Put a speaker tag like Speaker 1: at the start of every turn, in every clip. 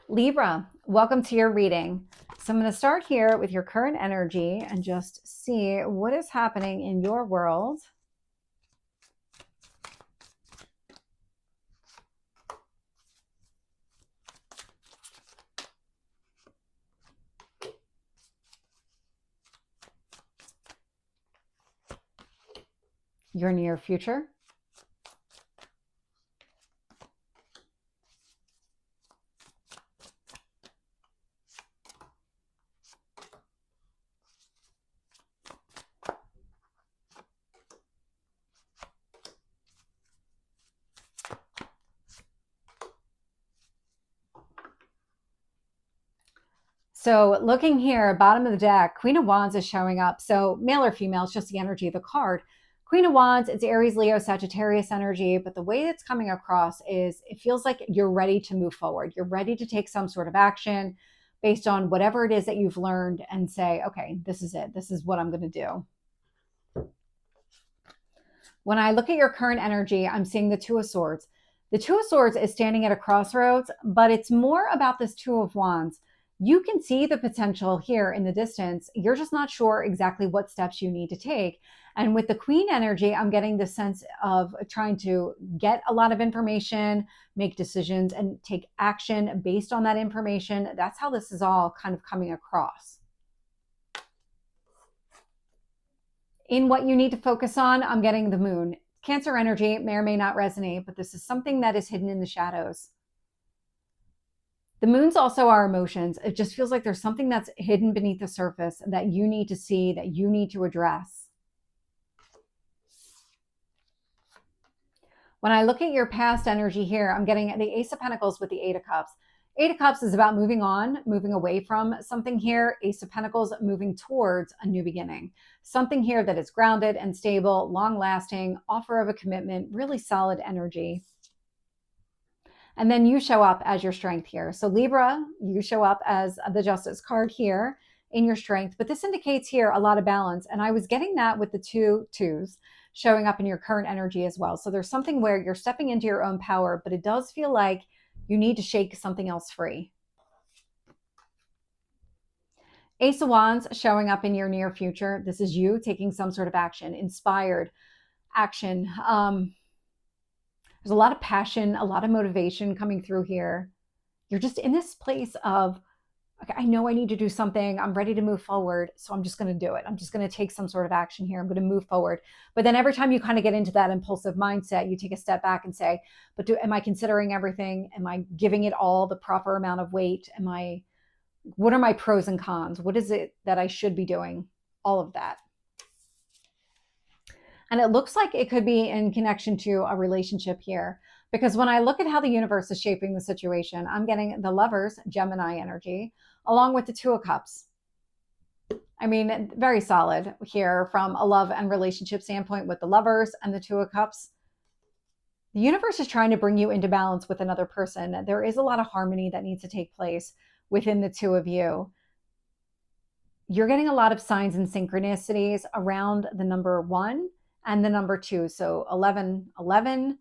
Speaker 1: Libra, welcome to your reading. So I'm going to start here with your current energy and just see what is happening in your world. Your near future. So looking here, bottom of the deck, Queen of Wands is showing up. So male or female, it's just the energy of the card. Queen of Wands, it's Aries, Leo, Sagittarius energy, but the way it's coming across is it feels like you're ready to move forward. You're ready to take some sort of action based on whatever it is that you've learned and say, okay, this is it. This is what I'm going to do. When I look at your current energy, I'm seeing the Two of Swords. The Two of Swords is standing at a crossroads, but it's more about this Two of Wands. You can see the potential here in the distance. You're just not sure exactly what steps you need to take. And with the Queen energy, I'm getting the sense of trying to get a lot of information, make decisions, and take action based on that information. That's how this is all kind of coming across. In what you need to focus on, I'm getting the Moon. Cancer energy may or may not resonate, but this is something that is hidden in the shadows. The moon's also our emotions. It just feels like there's something that's hidden beneath the surface that you need to see, that you need to address. When I look at your past energy here, I'm getting the Ace of Pentacles with the Eight of Cups. Eight of Cups is about moving on, moving away from something here. Ace of Pentacles, moving towards a new beginning. Something here that is grounded and stable, long-lasting, offer of a commitment, really solid energy. And then you show up as your strength here. So Libra, you show up as the Justice card here in your strength, but this indicates here a lot of balance. And I was getting that with the two twos showing up in your current energy as well. So there's something where you're stepping into your own power, but it does feel like you need to shake something else free. Ace of Wands showing up in your near future. This is you taking some sort of action, inspired action. There's a lot of passion, a lot of motivation coming through here. You're just in this place of, okay, I know I need to do something. I'm ready to move forward. So I'm just going to do it. I'm just going to take some sort of action here. I'm going to move forward. But then every time you kind of get into that impulsive mindset, you take a step back and say, but am I considering everything? Am I giving it all the proper amount of weight? What are my pros and cons? What is it that I should be doing? All of that. And it looks like it could be in connection to a relationship here. Because when I look at how the universe is shaping the situation, I'm getting the Lovers, Gemini energy, along with the Two of Cups. I mean, very solid here from a love and relationship standpoint with the Lovers and the Two of Cups. The universe is trying to bring you into balance with another person. There is a lot of harmony that needs to take place within the two of you. You're getting a lot of signs and synchronicities around the number 1 and the number 2. So 11, 11,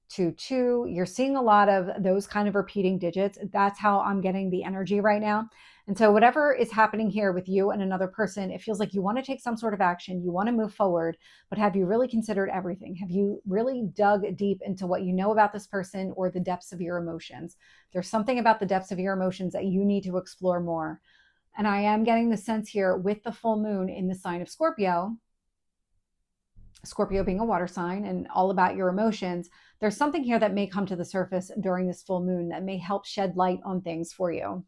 Speaker 1: 2, 2. You're seeing a lot of those kind of repeating digits. That's how I'm getting the energy right now. And so whatever is happening here with you and another person, it feels like you want to take some sort of action. You want to move forward, but have you really considered everything? Have you really dug deep into what you know about this person or the depths of your emotions? There's something about the depths of your emotions that you need to explore more. And I am getting the sense here with the full moon in the sign of Scorpio, Scorpio being a water sign and all about your emotions, there's something here that may come to the surface during this full moon that may help shed light on things for you.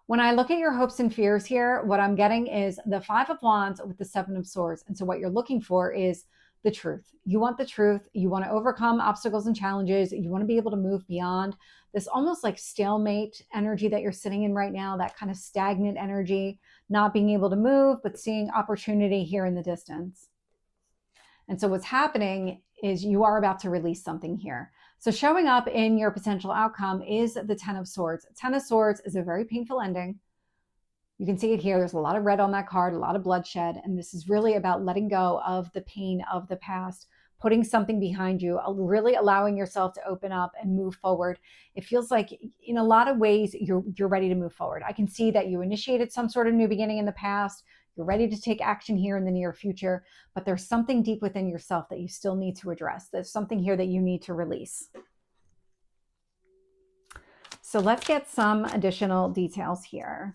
Speaker 1: When I look at your hopes and fears here, what I'm getting is the Five of Wands with the Seven of Swords. And so what you're looking for is the truth. You want the truth. You want to overcome obstacles and challenges. You want to be able to move beyond this almost like stalemate energy that you're sitting in right now, that kind of stagnant energy, not being able to move, but seeing opportunity here in the distance. And so what's happening is you are about to release something here. So showing up in your potential outcome is the Ten of Swords. Ten of Swords is a very painful ending. You can see it here. There's a lot of red on that card, a lot of bloodshed. And this is really about letting go of the pain of the past, putting something behind you, really allowing yourself to open up and move forward. It feels like in a lot of ways you're ready to move forward. I can see that you initiated some sort of new beginning in the past. You're ready to take action here in the near future, but there's something deep within yourself that you still need to address. There's something here that you need to release. So let's get some additional details here.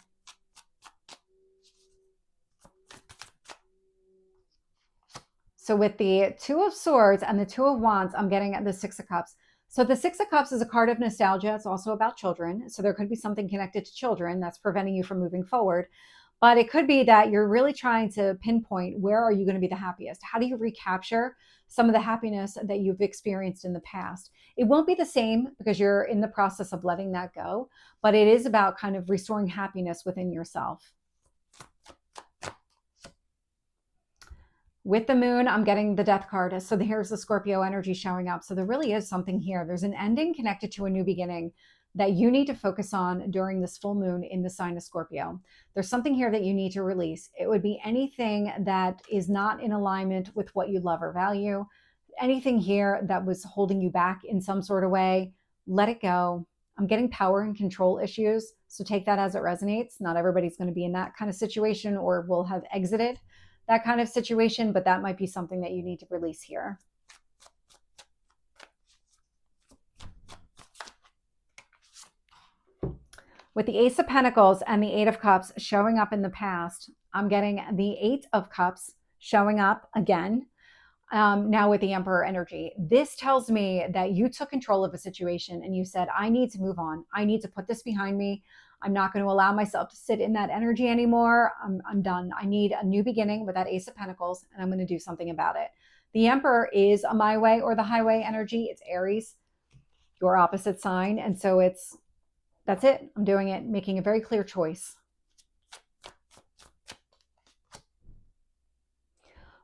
Speaker 1: So with the Two of Swords and the Two of Wands, I'm getting the Six of Cups. So the Six of Cups is a card of nostalgia. It's also about children. So there could be something connected to children that's preventing you from moving forward. But it could be that you're really trying to pinpoint, where are you going to be the happiest? How do you recapture some of the happiness that you've experienced in the past? It won't be the same because you're in the process of letting that go, but it is about kind of restoring happiness within yourself. With the Moon, I'm getting the Death card. So here's the Scorpio energy showing up. So there really is something here. There's an ending connected to a new beginning that you need to focus on during this full moon in the sign of Scorpio. There's something here that you need to release. It would be anything that is not in alignment with what you love or value. Anything here that was holding you back in some sort of way, let it go. I'm getting power and control issues. So take that as it resonates. Not everybody's going to be in that kind of situation or will have exited that kind of situation, but that might be something that you need to release here. With the Ace of Pentacles and the Eight of Cups showing up in the past, I'm getting the Eight of Cups showing up again, now with the Emperor energy. This tells me that you took control of a situation and you said, I need to move on. I need to put this behind me. I'm not going to allow myself to sit in that energy anymore. I'm done. I need a new beginning with that Ace of Pentacles, and I'm going to do something about it. The Emperor is a my way or the highway energy. It's Aries, your opposite sign. And so that's it. I'm doing it, making a very clear choice.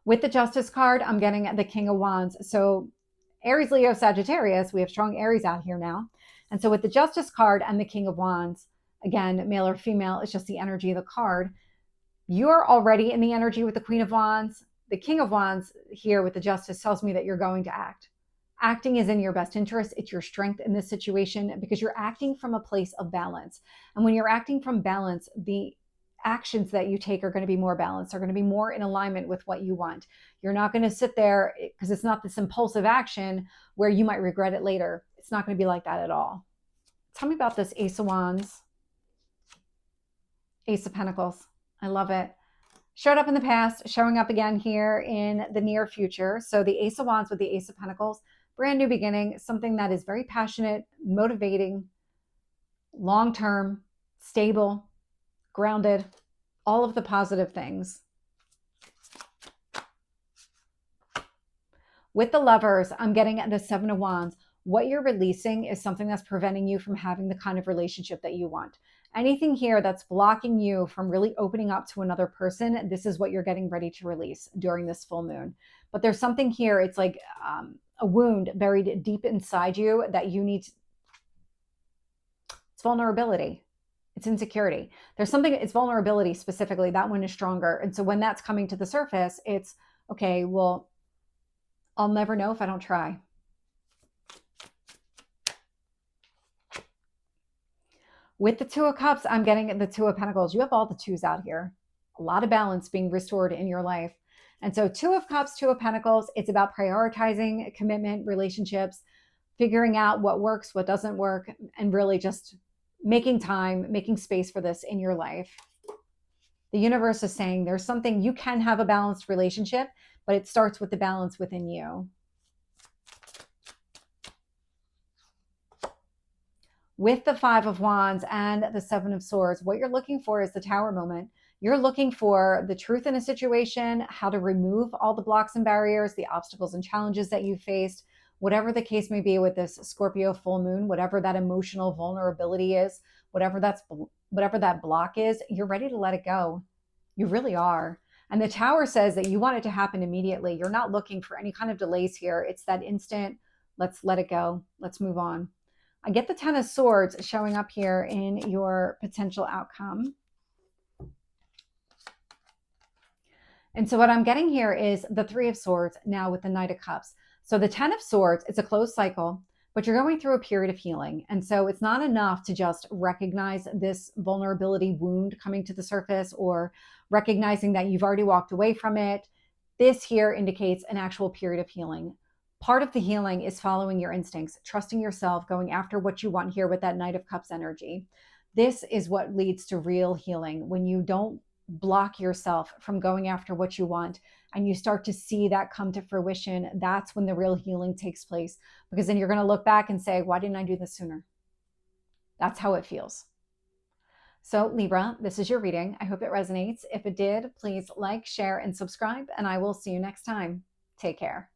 Speaker 1: With the Justice card, I'm getting the King of Wands. So Aries, Leo, Sagittarius, we have strong Aries out here now. And so with the Justice card and the King of Wands, again, male or female, it's just the energy of the card. You're already in the energy with the Queen of Wands. The King of Wands here with the Justice tells me that you're going to act. Acting is in your best interest. It's your strength in this situation because you're acting from a place of balance. And when you're acting from balance, the actions that you take are going to be more balanced, are going to be more in alignment with what you want. You're not going to sit there because it's not this impulsive action where you might regret it later. It's not going to be like that at all. Tell me about this Ace of Wands. Ace of Pentacles. I love it. Showed up in the past, showing up again here in the near future. So the Ace of Wands with the Ace of Pentacles, brand new beginning, something that is very passionate, motivating, long-term, stable, grounded, all of the positive things. With the Lovers, I'm getting the Seven of Wands. What you're releasing is something that's preventing you from having the kind of relationship that you want. Anything here that's blocking you from really opening up to another person, this is what you're getting ready to release during this full moon. But there's something here, it's like a wound buried deep inside you that you need. It's vulnerability. It's insecurity. There's something, it's vulnerability specifically. That one is stronger. And so when that's coming to the surface, it's, okay, well, I'll never know if I don't try. With the Two of Cups, I'm getting the Two of Pentacles. You have all the twos out here. A lot of balance being restored in your life. And so Two of Cups, Two of Pentacles, it's about prioritizing commitment, relationships, figuring out what works, what doesn't work, and really just making time, making space for this in your life. The universe is saying there's something, you can have a balanced relationship, but it starts with the balance within you. With the Five of Wands and the Seven of Swords, what you're looking for is the Tower moment. You're looking for the truth in a situation, how to remove all the blocks and barriers, the obstacles and challenges that you faced, whatever the case may be with this Scorpio full moon, whatever that emotional vulnerability is, whatever that block is, you're ready to let it go. You really are. And the Tower says that you want it to happen immediately. You're not looking for any kind of delays here. It's that instant, let's let it go. Let's move on. I get the Ten of Swords showing up here in your potential outcome. And so what I'm getting here is the Three of Swords now with the Knight of Cups. So the 10 of Swords, it's a closed cycle, but you're going through a period of healing. And so it's not enough to just recognize this vulnerability wound coming to the surface or recognizing that you've already walked away from it. This here indicates an actual period of healing. Part of the healing is following your instincts, trusting yourself, going after what you want here with that Knight of Cups energy. This is what leads to real healing, when you don't block yourself from going after what you want and you start to see that come to fruition. That's when the real healing takes place, because then you're going to look back and say, why didn't I do this sooner? That's how it feels. So Libra, this is your reading. I hope it resonates. If it did, please like, share, and subscribe, and I will see you next time. Take care.